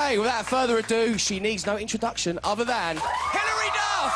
Okay, without further ado, she needs no introduction other than Hilary Duff!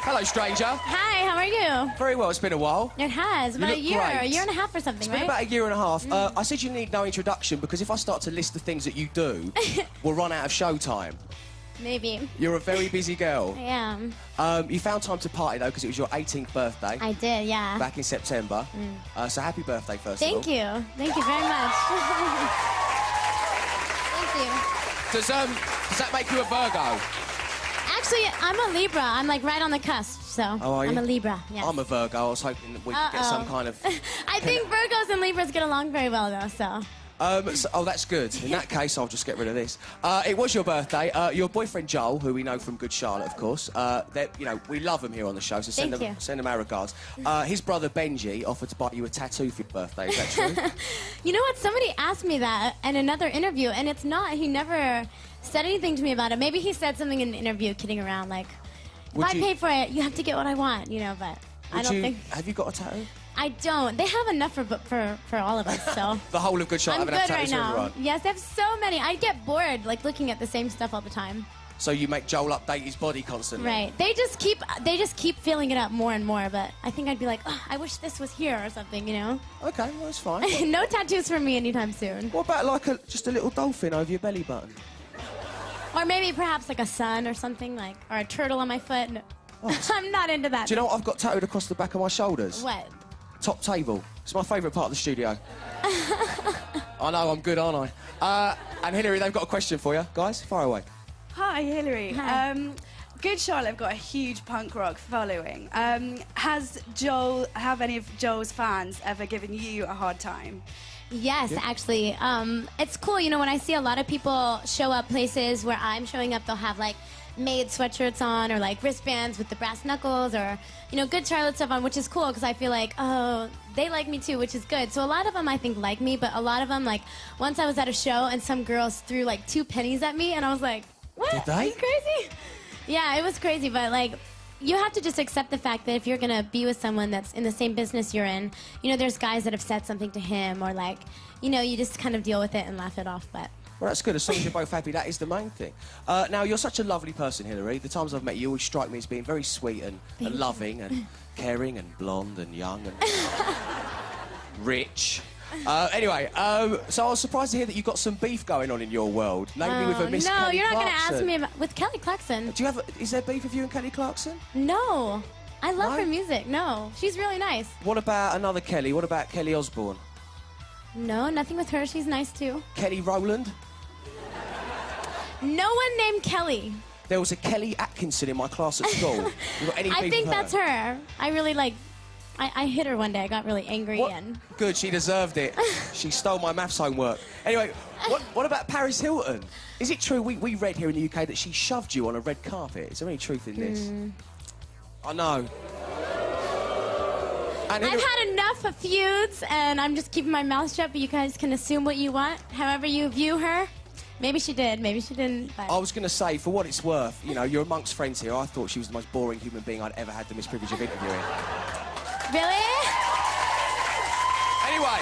Hello, stranger. Hi, how are you? Very well, it's been a while. It has, about a year and a half or something, It's right? been about a year and a half. I said you need no introduction because if I start to list the things that you do, we'll run out of show time. Maybe. You're a very busy girl. I am. You found time to party, though, because it was your 18th birthday. I did, yeah. Back in September. So happy birthday, first of all. Thank you. Thank you very much. Thank you. Does that make you a Virgo? Actually, I'm a Libra. I'm like right on the cusp, so I'm a Libra. Yes. I'm a Virgo. I was hoping that we could get some kind of... I think Virgos and Libras get along very well, though, so... oh, that's good. In that case, I'll just get rid of this. It was your birthday. Your boyfriend Joel, who we know from Good Charlotte, of course. We love him here on the show, so send him our regards. His brother Benji offered to buy you a tattoo for your birthday. Is that true? You know what? Somebody asked me that in another interview, and it's not. He never said anything to me about it. Maybe he said something in an interview, kidding around, like, if I pay for it, you have to get what I want, you know. But I don't think. Have you got a tattoo? I don't. They have enough for all of us, so... The whole of Good Charlotte have enough tattoos for everyone? Yes, they have so many. I get bored, like, looking at the same stuff all the time. So you make Joel update his body constantly? Right. They just keep filling it up more and more, but I think I'd be like, oh, I wish this was here or something, you know? Okay, well, that's fine. No tattoos for me anytime soon. What about, like, just a little dolphin over your belly button? Or maybe perhaps, like, a sun or something, like, or a turtle on my foot. No. Oh, I'm not into that. Do you know what I've got tattooed across the back of my shoulders? What? Top table. It's my favourite part of the studio. I know, I'm good, aren't I? And Hilary, they've got a question for you. Guys, fire away. Hi, Hilary. Hi. Good Charlotte have got a huge punk rock following. Have any of Joel's fans ever given you a hard time? Yes, actually. It's cool, you know, when I see a lot of people show up places where I'm showing up, they'll have, like, made sweatshirts on or, like, wristbands with the brass knuckles or, you know, Good Charlotte stuff on, which is cool because I feel like, oh, they like me too, which is good. So a lot of them, I think, like me, but a lot of them, like, once I was at a show and some girls threw, like, 2 pennies at me and I was like, what? Did they? Are you crazy? Yeah, it was crazy, but, like, you have to just accept the fact that if you're going to be with someone that's in the same business you're in, you know, there's guys that have said something to him or, like, you know, you just kind of deal with it and laugh it off, but... Well, that's good. As long as you're both happy, that is the main thing. Now, you're such a lovely person, Hilary. The times I've met you, you always strike me as being very sweet and loving and caring and blonde and young and rich. Anyway, so I was surprised to hear that you've got some beef going on in your world, namely with a Miss Kelly Clarkson. No, you're not going to ask me about... With Kelly Clarkson. Is there beef with you and Kelly Clarkson? No. I love her music. No. She's really nice. What about another Kelly? What about Kelly Osbourne? No, nothing with her. She's nice, too. Kelly Rowland? No one named Kelly. There was a Kelly Atkinson in my class at school. You got any beef I think with her? that's her. I really, like... I hit her one day. I got really angry and... Good, she deserved it. She stole my maths homework. Anyway, what about Paris Hilton? Is it true, we read here in the UK that she shoved you on a red carpet? Is there any truth in this? I know. And I've had enough of feuds, and I'm just keeping my mouth shut, but you guys can assume what you want, however you view her. Maybe she did, maybe she didn't. But... I was going to say, for what it's worth, you know, you're amongst friends here. I thought she was the most boring human being I'd ever had the misprivilege of interviewing. Really? Anyway,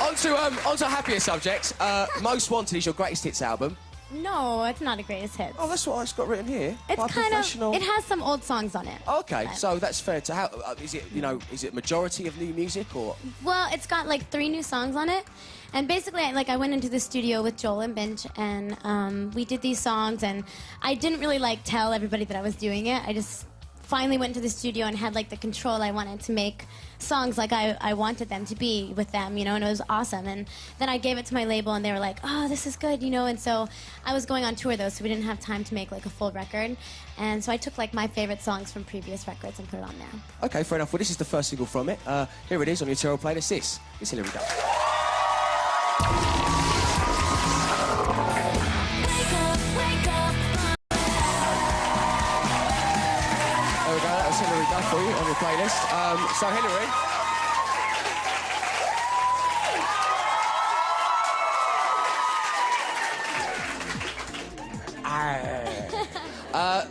on to happier subjects. Most Wanted is your greatest hits album. No, it's not a greatest hits. Oh, that's what it's got written here. It's kind of... It has some old songs on it. Okay, so that's fair to... Is it, you know, is it majority of new music, or...? Well, it's got, like, 3 new songs on it. And basically, I went into the studio with Joel and Benj, and we did these songs, and I didn't really, like, tell everybody that I was doing it. I just finally went to the studio and had like the control I wanted to make songs like I wanted them to be with them, you know, and it was awesome. And then I gave it to my label and they were like, oh, this is good, you know, and so I was going on tour though, so we didn't have time to make like a full record. And so I took like my favorite songs from previous records and put it on there. Okay, fair enough. Well, this is the first single from it. Here it is on your TRL playlist. This is Hilary Duff. There we go, that was Hilary Duff for you on your playlist. So, Hilary.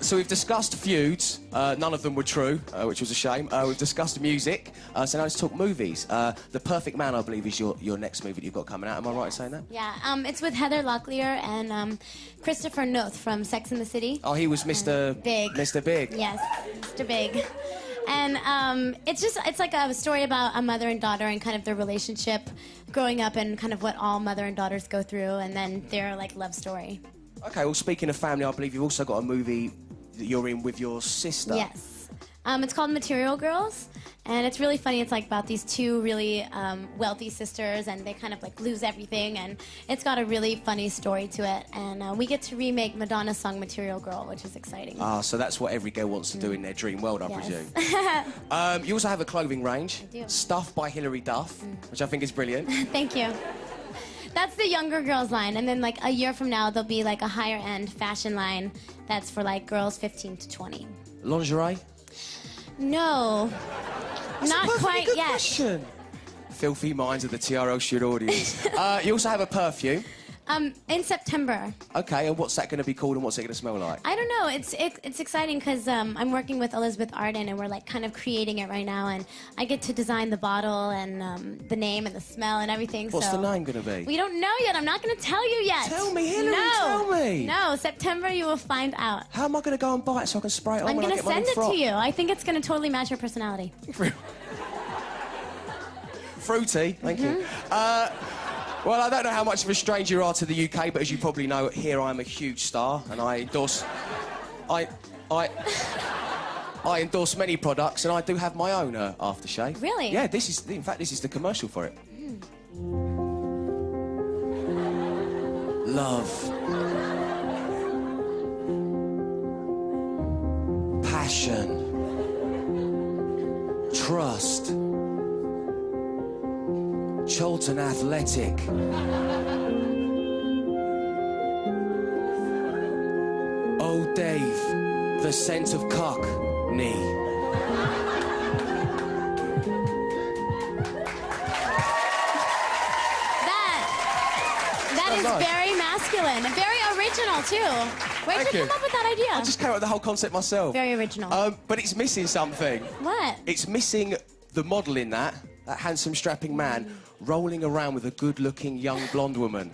So we've discussed feuds. None of them were true, which was a shame. We've discussed music. So now let's talk movies. The Perfect Man, I believe, is your next movie that you've got coming out. Am I right in saying that? Yeah, it's with Heather Locklear and Christopher Noth from Sex and the City. Oh, he was Mr. Big. Mr. Big. Yes, Mr. Big. And it's like a story about a mother and daughter and kind of their relationship growing up and kind of what all mother and daughters go through, and then their like love story. Okay, well, speaking of family, I believe you've also got a movie that you're in with your sister. Yes. It's called Material Girls, and it's really funny. It's like about these two really wealthy sisters, and they kind of like lose everything, and it's got a really funny story to it. And we get to remake Madonna's song Material Girl, which is exciting. Ah, so that's what every girl wants to do in their dream world, I presume. You also have a clothing range, I do. Stuff by Hilary Duff, which I think is brilliant. Thank you. That's the younger girls line, and then like a year from now there'll be like a higher end fashion line that's for like girls 15 to 20. Lingerie? No, That's not a perfectly quite good yet. Question. Filthy minds of the TRL studio audience. You also have a perfume. In September. Okay, and what's that going to be called and what's it going to smell like? I don't know. It's exciting because I'm working with Elizabeth Arden and we're like kind of creating it right now, and I get to design the bottle and the name and the smell and everything. What's the name going to be? We don't know yet. I'm not going to tell you yet. Tell me, Hilary, no. tell me. No, September you will find out. How am I going to go and buy it so I can spray it on I'm when I going to get my send new it frock? to you. I think it's going to totally match your personality. Fruity, thank you. Well, I don't know how much of a stranger you are to the UK, but as you probably know, here I am a huge star, and I endorse... I endorse many products, and I do have my own aftershave. Really? Yeah, in fact, this is the commercial for it. Love. Passion. Trust. Cholton Athletic. Oh, Dave, the scent of cockney. That is nice. very masculine and very original too. Where'd Thank you you. come up with that idea? I just came up with the whole concept myself. Very original. But it's missing something. What? It's missing the model in that handsome, strapping man, rolling around with a good-looking young blonde woman.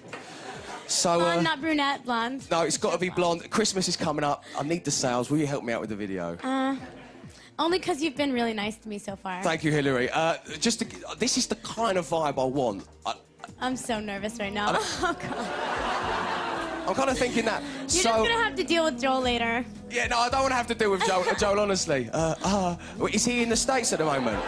So, Blonde, not brunette, blonde. No, it's got to be blonde. Christmas is coming up. I need the sales. Will you help me out with the video? Only because you've been really nice to me so far. Thank you, Hilary. This is the kind of vibe I want. I'm so nervous right now. Oh, God. I'm kind of thinking that. You're just going to have to deal with Joel later. Yeah, no, I don't want to have to deal with Joel, honestly. Is he in the States at the moment?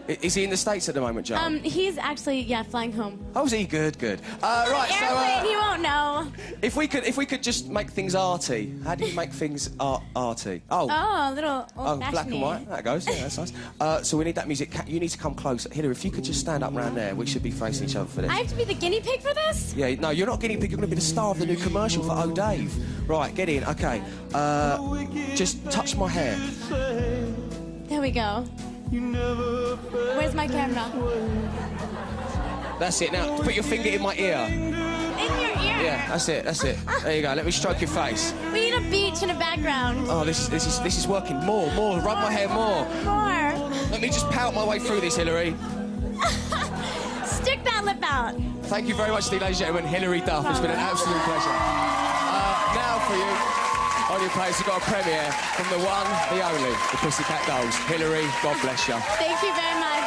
Is he in the States at the moment, Joel? He's actually, yeah, flying home. Oh, is he? Good, good. Right, Airplane, he won't know. If we could just make things arty. How do you make things arty? Oh, a little old-fashioned. black and white. That goes. Yeah, that's nice. So we need that music. You need to come close. Hilary, if you could just stand up around there, we should be facing each other for this. I have to be the guinea pig for this? Yeah, no, you're not guinea pig. You're going to be the star of the new commercial for Oh Dave. Right, get in. Okay. Just touch my hair. There we go. Where's my camera? That's it. Now, put your finger in my ear. In your ear? Yeah, that's it. That's it. There you go. Let me stroke your face. We need a beach in the background. Oh, this is working. More. Rub my hair more. More. Let me just pout my way through this, Hilary. Stick that lip out. Thank you very much, ladies and gentlemen. Hilary Duff. It's been an absolute pleasure. Now for you. On your place, we've got a premiere from the one, the only, the Pussycat Dolls. Hilary, God bless you. Thank you very much.